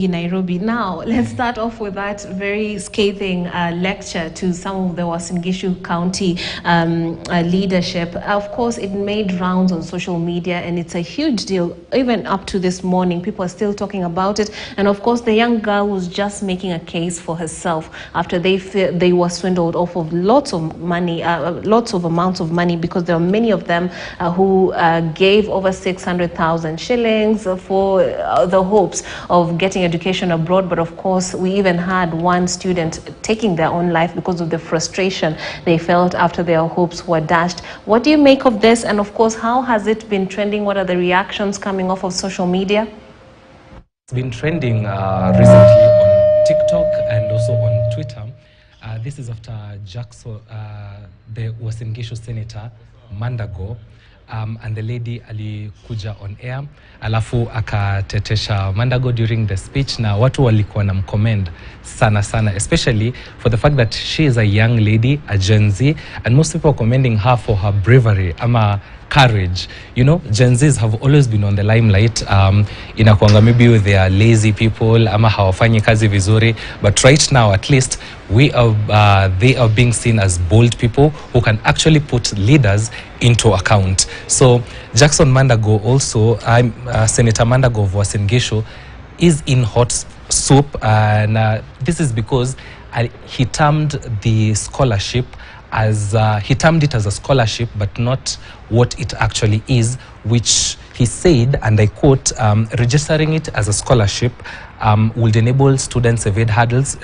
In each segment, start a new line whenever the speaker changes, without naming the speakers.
in Nairobi. Now, let's start off with that very scathing lecture to some of the Uasin Gishu County leadership. Of course, it made rounds on social media, and it's a huge deal. Even up to this morning, people are still talking about it. And of course, the young girl was just making a case for herself after they were swindled off of lots of money, lots of amounts of money, because there are many of them who gave over 600,000 shillings for the hopes of getting education abroad. But of course, we even had one student taking their own life because of the frustration they felt after their hopes were dashed. What do you make of this? And of course, how has it been trending? What are the reactions coming off of social media?
It's been trending recently on TikTok and also on Twitter. This is after Jackson, the Uasin Gishu Senator Mandago, and the lady alikuja on air, alafu akatetesha Mandago during the speech, na watu walikuwa na mcomment sana sana, especially for the fact that she is a young lady, a Gen Z, and most people are commending her for her bravery, ama courage. You know, Gen Zs have always been on the limelight. Inakuanga maybe they are lazy people, ama hawafanyi kazi vizuri, but right now at least they are being seen as bold people who can actually put leaders into account. So Jackson Mandago also, Senator Mandago of Uasin Gishu, is in hot soup, and this is because he termed the scholarship as he termed it as a scholarship, but not what it actually is, which he said, and I quote, registering it as a scholarship would enable students evade hurdles,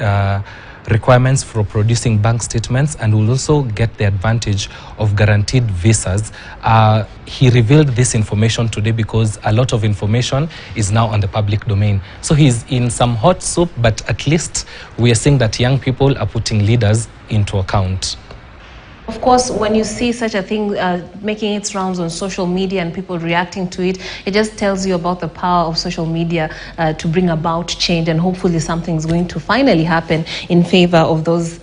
requirements for producing bank statements, and will also get the advantage of guaranteed visas. He revealed this information today because a lot of information is now on the public domain. So he's in some hot soup, but at least we are seeing that young people are putting leaders into account.
Of course, when you see such a thing making its rounds on social media and people reacting to it, it just tells you about the power of social media to bring about change, and hopefully something's going to finally happen in favor of those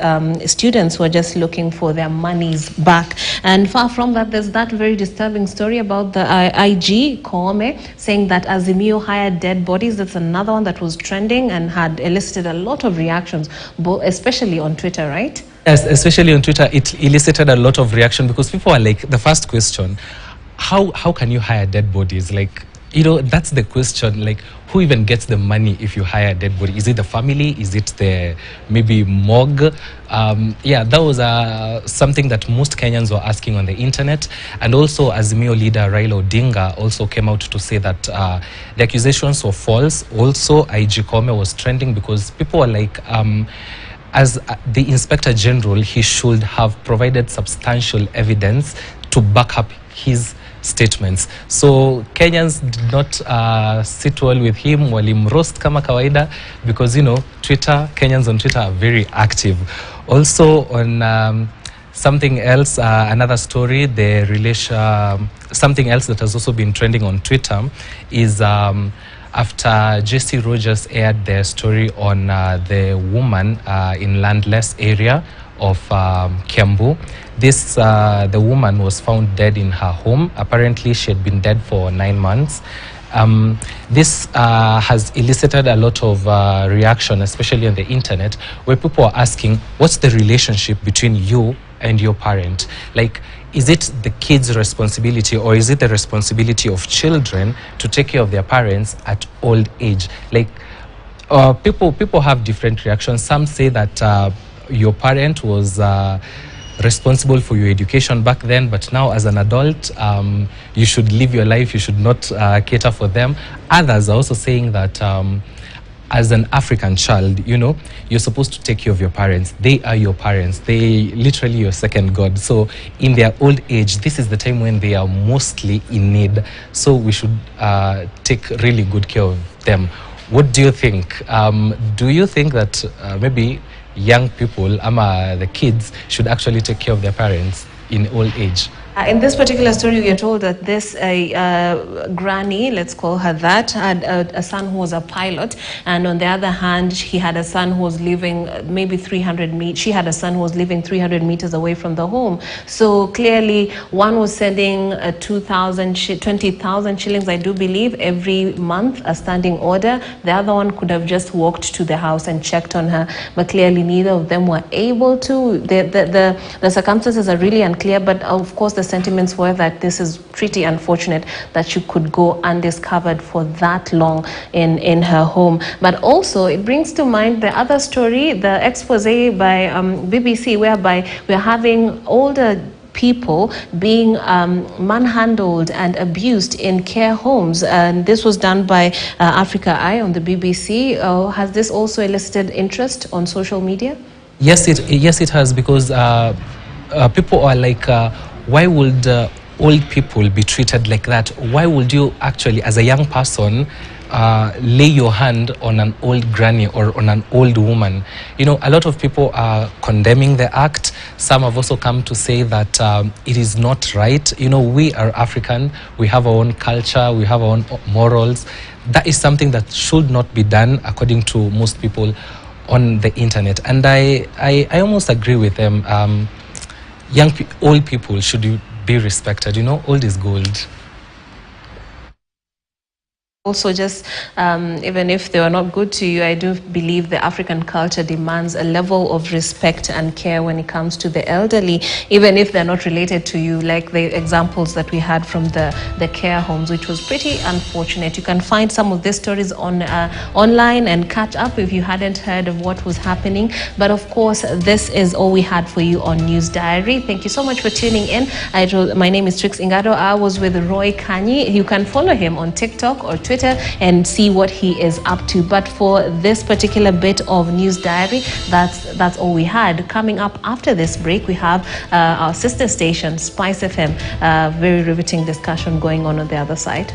students who are just looking for their monies back. And far from that, there's that very disturbing story about the IG, Koome, saying that Azimio hired dead bodies. That's another one that was trending and had elicited a lot of reactions, especially on Twitter, right?
Yes, especially on Twitter, it elicited a lot of reaction because people are like, the first question, how can you hire dead bodies? Like, you know, that's the question. Like, who even gets the money if you hire a dead body? Is it the family? Is it the maybe morgue? Yeah, that was something that most Kenyans were asking on the internet. And also, Azimio leader Raila Odinga also came out to say that the accusations were false. Also, IG Koome was trending because people were like, as the Inspector General, he should have provided substantial evidence to back up his statements. So Kenyans did not sit well with him, walimroast kama kawaida, because, you know, Kenyans on Twitter are very active. Also on something else, another story, something else that has also been trending on Twitter is after Jesse Rogers aired their story on the woman in landless area of Kiambu. The woman was found dead in her home. Apparently, she had been dead for 9 months. This has elicited a lot of reaction, especially on the internet, where people are asking, what's the relationship between you and your parent? Like, is it the kid's responsibility, or is it the responsibility of children to take care of their parents at old age? Like, people have different reactions. Some say that your parent was responsible for your education back then, but now as an adult, you should live your life, you should not cater for them. Others are also saying that as an African child, you know, you're supposed to take care of your parents. They are your parents. They literally your second God. So in their old age, this is the time when they are mostly in need. So we should take really good care of them. What do you think? Do you think that maybe young people, the kids, should actually take care of their parents in old age?
In this particular story, we are told that this granny, let's call her that, had a son who was a pilot, and on the other hand, he had a son who was living maybe 300 meters. She had a son who was living 300 meters away from the home. So clearly, one was sending 20,000 shillings, I do believe, every month, a standing order. The other one could have just walked to the house and checked on her, but clearly neither of them were able to. The circumstances are really unclear, but of course the sentiments were that this is pretty unfortunate that she could go undiscovered for that long in her home. But also it brings to mind the other story, the expose by BBC, whereby we're having older people being manhandled and abused in care homes, and this was done by Africa Eye on the BBC. Has this also elicited interest on social media?
Yes, it has, because people are like, why would old people be treated like that? Why would you actually, as a young person, lay your hand on an old granny or on an old woman? You know, a lot of people are condemning the act. Some have also come to say that it is not right. You know, we are African. We have our own culture. We have our own morals. That is something that should not be done, according to most people on the internet. And I almost agree with them. Old people should be respected. You know, old is gold.
Also, just even if they were not good to you, I do believe the African culture demands a level of respect and care when it comes to the elderly, even if they're not related to you, like the examples that we had from the care homes, which was pretty unfortunate. You can find some of these stories on online and catch up if you hadn't heard of what was happening. But of course, this is all we had for you on News Diary. Thank you so much for tuning in. My name is Trix Ingado. I was with Roy Kanyi. You can follow him on TikTok or Twitter and see what he is up to. But for this particular bit of News Diary, that's all we had. Coming up after this break, we have our sister station, Spice FM. Very riveting discussion going on the other side.